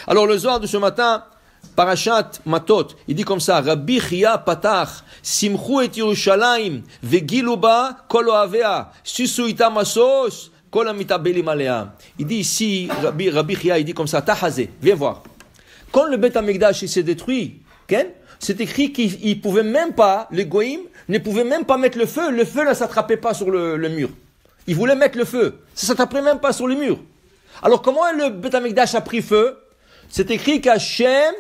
Alors le Zohar de ce matin, Parashat Matot, il dit comme ça, Rabbi Chia Patach, Simchu et Yerushalayim, Vegilu ba kol ohavea, Susu ita masos, kol amitabelim alea. Il dit ici, Rabbi Chia, il dit comme ça, Tahazé, viens voir. Quand le Beth Amikdash s'est détruit, c'est écrit qu'ils ne pouvaient même pas, les Goïm ne pouvaient même pas mettre le feu ne s'attrapait pas sur le mur. Ils voulaient mettre le feu, ça ne s'attrapait même pas sur le mur. Alors comment le Beth Amikdash a pris feu? C'est écrit qu'Hachem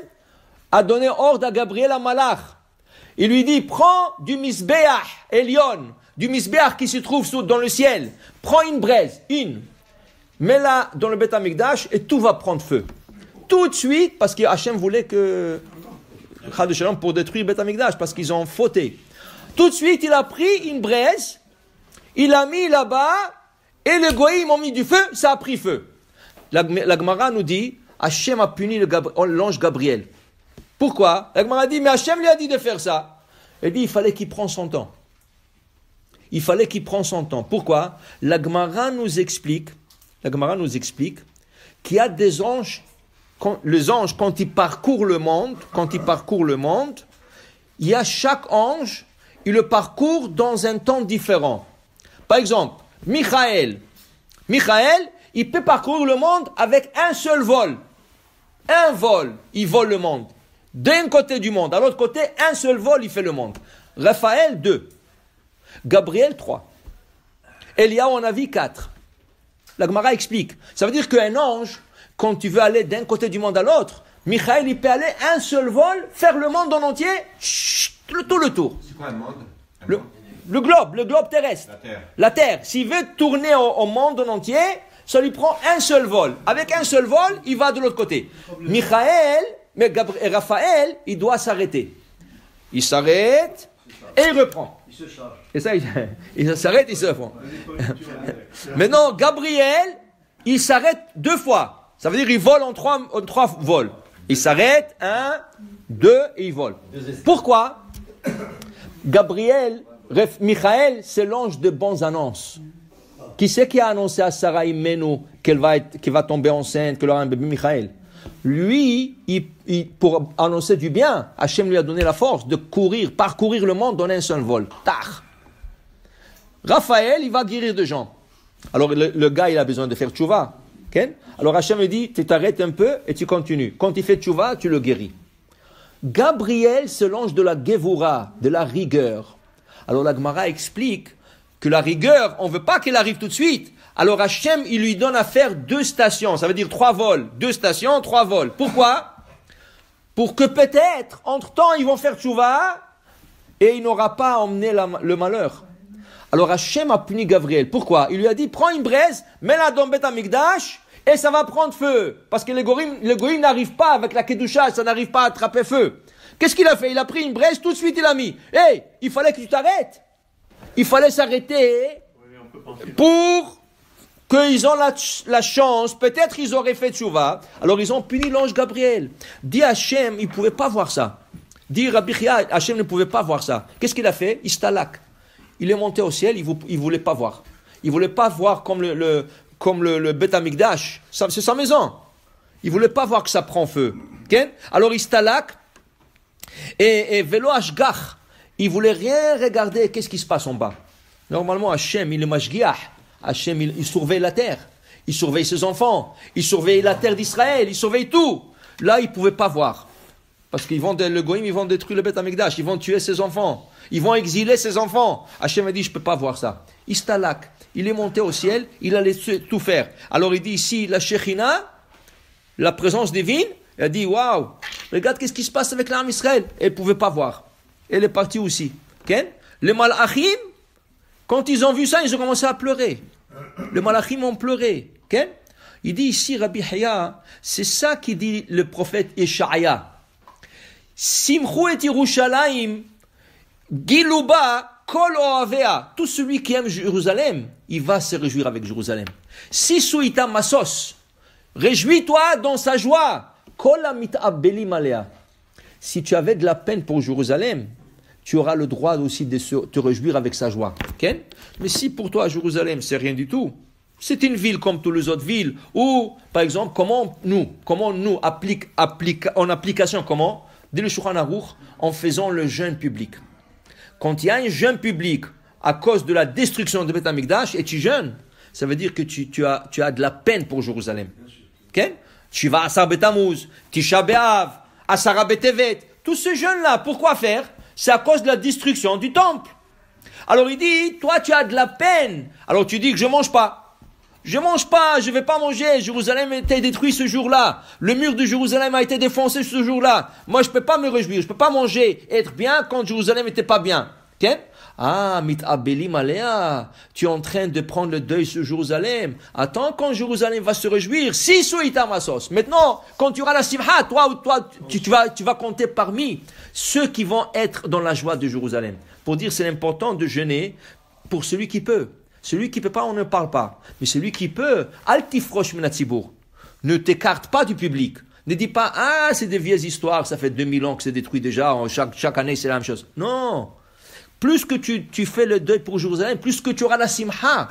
a donné ordre à Gabriel à Malach. Il lui dit, prends du Misbeach Elion, du Misbeach qui se trouve dans le ciel. Prends une braise, mets-la dans le Beth Amikdash et tout va prendre feu. Tout de suite, parce que Hachem voulait que, pour détruire Beth Amikdash, parce qu'ils ont fauté. Tout de suite, il a pris une braise, il l'a mis là-bas, et les Goïms ont mis du feu, ça a pris feu. La Gemara nous dit, Hachem a puni l'ange Gabriel. Pourquoi? La Gemara dit, mais Hachem lui a dit de faire ça. Elle dit, il fallait qu'il prenne son temps. Il fallait qu'il prenne son temps. Pourquoi? La Gemara nous explique qu'il y a des anges, les anges, quand ils parcourent le monde, il y a chaque ange, il le parcourt dans un temps différent. Par exemple, Michael, il peut parcourir le monde avec un seul vol. Un vol, il vole le monde. D'un côté du monde, à l'autre côté, un seul vol, il fait le monde. Raphaël, 2. Gabriel, 3. Eliaou en a vu 4. La Gemara explique. Ça veut dire qu'un ange, quand tu veux aller d'un côté du monde à l'autre, Michael, il peut aller un seul vol, faire le monde en entier, tout le tour. C'est quoi un monde? Le globe terrestre. La Terre. S'il veut tourner au monde en entier, ça lui prend un seul vol. Avec un seul vol, il va de l'autre côté. Raphaël, il doit s'arrêter. Il s'arrête et il reprend. Il se charge. Et ça, il s'arrête, il se reprend. Maintenant, Gabriel, il s'arrête 2 fois. Ça veut dire qu'il vole en 3 vols. Il s'arrête, 1, 2, et il vole. Pourquoi? Michael, c'est l'ange de bonnes annonces. Qui c'est qui a annoncé à Sarah Imenu qu'elle va tomber enceinte, qu'elle aura un bébé? Michael. Lui, pour annoncer du bien, Hachem lui a donné la force de parcourir le monde dans un seul vol. Tach. Raphaël, il va guérir des gens. Alors le gars, il a besoin de faire tchouva. Okay? Alors Hachem lui dit, tu t'arrêtes un peu et tu continues. Quand il fait tchouva, tu le guéris. Gabriel, c'est l'ange de la Gevura, de la rigueur. Alors la Gemara explique que la rigueur, on ne veut pas qu'elle arrive tout de suite. Alors Hachem, il lui donne à faire 2 stations. Ça veut dire 3 vols. 2 stations, 3 vols. Pourquoi? Pour que peut-être, entre-temps, ils vont faire tchouva et il n'aura pas emmené le malheur. Alors Hachem a puni Gabriel. Pourquoi? Il lui a dit, prends une braise, mets-la dans Beth Amikdash et ça va prendre feu. Parce que les goïms n'arrivent pas avec la kedusha, ça n'arrive pas à attraper feu. Qu'est-ce qu'il a fait? Il a pris une braise, tout de suite il a mis. Hey, il fallait que tu t'arrêtes. Il fallait s'arrêter pour qu'ils ont la chance, peut-être ils auraient fait tchouva, alors ils ont puni l'ange Gabriel. Dit Hachem, il ne pouvait pas voir ça. Dit Rabbi Chia, Hachem ne pouvait pas voir ça. Qu'est-ce qu'il a fait? Istalak. Il est monté au ciel, il ne voulait pas voir. Il ne voulait pas voir comme le Beth Amikdash. C'est sa maison. Il ne voulait pas voir que ça prend feu. Okay? Alors Istalak et Velo Ashgach. Il ne voulait rien regarder, qu'est-ce qui se passe en bas. Normalement, Hachem, il est mashgiach. Hachem, il surveille la terre. Il surveille ses enfants. Il surveille la terre d'Israël. Il surveille tout. Là, il ne pouvait pas voir. Parce qu'ils le Goïm, ils vont détruire le Beth Amikdash. Ils vont tuer ses enfants. Ils vont exiler ses enfants. Hachem a dit, je ne peux pas voir ça. Istalak. Il est monté au ciel. Il allait tout faire. Alors, il dit ici, la Shekhinah, la présence divine, il a dit, waouh, regarde qu'est-ce qui se passe avec l'âme Israël. Elle ne pouvait pas voir. Elle est partie aussi. Okay? Les Malachim, quand ils ont vu ça, ils ont commencé à pleurer. Les Malachim ont pleuré. Okay? Il dit ici, Rabbi Chia, c'est ça qui dit le prophète Yeshaya. Simchu et Yerushalayim, Giluba, Kol Ohavea. Tout celui qui aime Jérusalem, il va se réjouir avec Jérusalem. Sisu ita masos. Réjouis-toi dans sa joie. Kol mit'abelim alea. Si tu avais de la peine pour Jérusalem, tu auras le droit aussi de te réjouir avec sa joie. Okay? Mais si pour toi, Jérusalem, c'est rien du tout, C'est une ville comme toutes les autres villes. Ou, par exemple, comment nous en application, comment? Dès le Shulchan Aruch, en faisant le jeûne public. Quand il y a un jeûne public à cause de la destruction de Beth Amikdash et tu jeûnes, ça veut dire que tu as de la peine pour Jérusalem. Okay? Tu vas à Asar Betamuz, Tisha B'Av, Asara B'Tevet. Tous ces jeûnes-là, pourquoi faire? C'est à cause de la destruction du temple. Alors il dit, toi tu as de la peine. Alors tu dis que je mange pas. Je mange pas, je vais pas manger. Jérusalem a été détruit ce jour-là. Le mur de Jérusalem a été défoncé ce jour-là. Moi je peux pas me réjouir, je peux pas manger, être bien quand Jérusalem était pas bien. Okay? Ah, mit-abelim alea, tu es en train de prendre le deuil sur Jérusalem. Attends quand Jérusalem va se réjouir. Si suitamasos. Maintenant, quand tu auras la simha, toi, tu vas compter parmi ceux qui vont être dans la joie de Jérusalem. Pour dire c'est important de jeûner pour celui qui peut. Celui qui ne peut pas, on ne parle pas. Mais celui qui peut, altifrosh menatsibour. Ne t'écarte pas du public. Ne dis pas, ah, c'est des vieilles histoires, ça fait 2000 ans que c'est détruit déjà, chaque année c'est la même chose. Non. Plus que tu fais le deuil pour Jérusalem, plus que tu auras la simha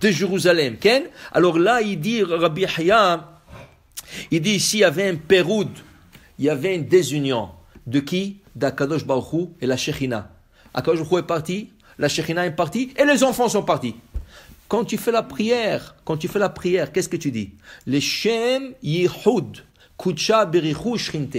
de Jérusalem. Ken? Alors là, il dit, Rabbi Yahya, il dit ici, il y avait un péroud, il y avait une désunion. De qui? D'Akadosh Baruch Hu et la Shekhinah. Akadosh Baruch Hu est parti, la Shekhinah est partie, et les enfants sont partis. Quand tu fais la prière, qu'est-ce que tu dis? Les Shem Yehud, Kucha Berichu Shrinte.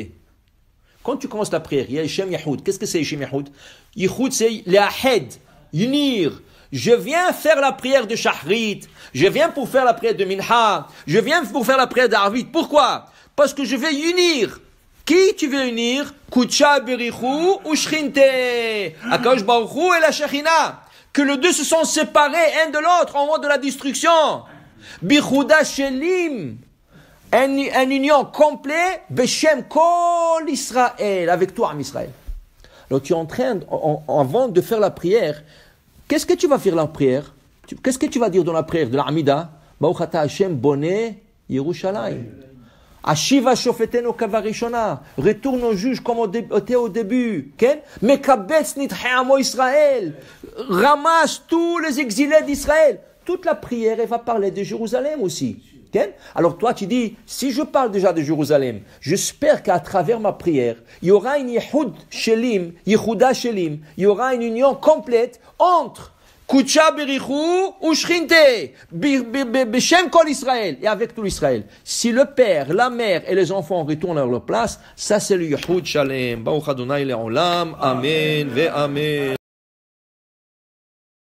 Quand tu commences la prière, il y a les Shem Yehud. Qu'est-ce que c'est les Shem Yehud? Yehud, c'est les Ahed, unir. Je viens faire la prière de Shachrit, je viens pour faire la prière de Minha, je viens pour faire la prière d'Arvit. Pourquoi? Parce que je vais unir. Qui tu veux unir? Kucha Berichu ou Shrinte. Akadosh Baruch Hu et la Shekhinah. Que les deux se sont séparés un de l'autre en mode de la destruction. Bichuda Shelim. Un union complet. Beshem Kol Israël. Avec toi, Am Israël. Alors tu es en train, avant de faire la prière, qu'est-ce que tu vas faire la prière? Qu'est-ce que tu vas dire dans la prière de la Hamida? Baruch ata Hashem Boneh Yerushalayim. Ashiva shofetenu kavarishona. Retourne au juge comme était au début. Mekabetz nitcheamo Israël. Ramasse tous les exilés d'Israël. Toute la prière, elle va parler de Jérusalem aussi. Alors toi, tu dis, si je parle déjà de Jérusalem, j'espère qu'à travers ma prière, il y aura une Yehuda Shelim, il y aura une union complète entre Kucha Berichu ou Shrinte, Beshem Kol Israël, et avec tout l'Israël. Si le père, la mère et les enfants retournent à leur place, ça c'est le Yehud Shalem. Baruch Adonai Le'olam. Amen ve Amen.